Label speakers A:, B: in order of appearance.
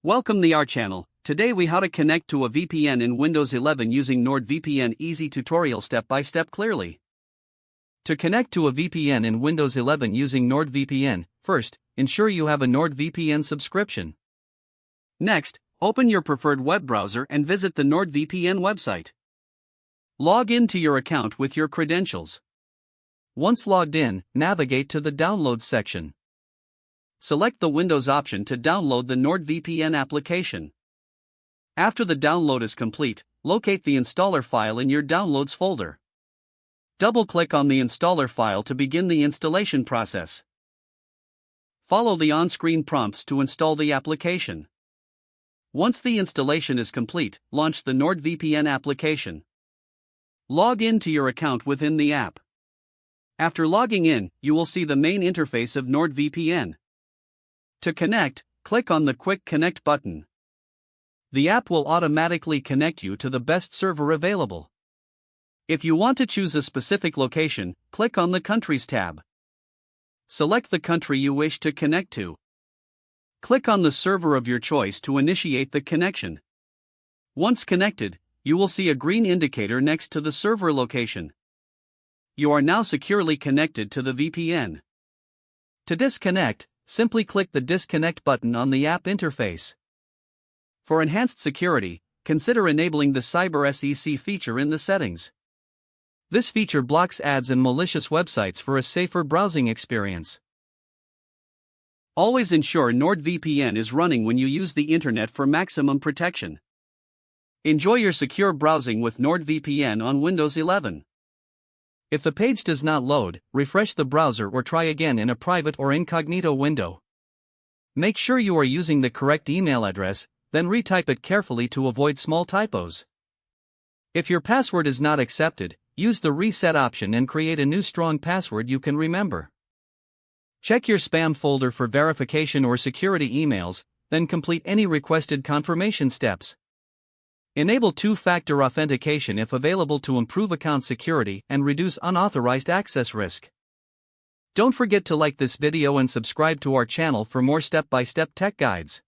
A: Welcome to our channel. Today we how to connect to a VPN in Windows 11 using NordVPN. Easy tutorial step by step clearly. To connect to a VPN in Windows 11 using NordVPN, first, ensure you have a NordVPN subscription. Next, open your preferred web browser and visit the NordVPN website. Log in to your account with your credentials. Once logged in, navigate to the Downloads section. Select the Windows option to download the NordVPN application. After the download is complete, locate the installer file in your Downloads folder. Double-click on the installer file to begin the installation process. Follow the on-screen prompts to install the application. Once the installation is complete, launch the NordVPN application. Log in to your account within the app. After logging in, you will see the main interface of NordVPN. To connect, click on the Quick Connect button. The app will automatically connect you to the best server available. If you want to choose a specific location, click on the Countries tab. Select the country you wish to connect to. Click on the server of your choice to initiate the connection. Once connected, you will see a green indicator next to the server location. You are now securely connected to the VPN. To disconnect, simply click the Disconnect button on the app interface. For enhanced security, consider enabling the Cyber SEC feature in the settings. This feature blocks ads and malicious websites for a safer browsing experience. Always ensure NordVPN is running when you use the internet for maximum protection. Enjoy your secure browsing with NordVPN on Windows 11. If the page does not load, refresh the browser or try again in a private or incognito window. Make sure you are using the correct email address, then retype it carefully to avoid small typos. If your password is not accepted, use the reset option and create a new strong password you can remember. Check your spam folder for verification or security emails, then complete any requested confirmation steps. Enable two-factor authentication if available to improve account security and reduce unauthorized access risk. Don't forget to like this video and subscribe to our channel for more step-by-step tech guides.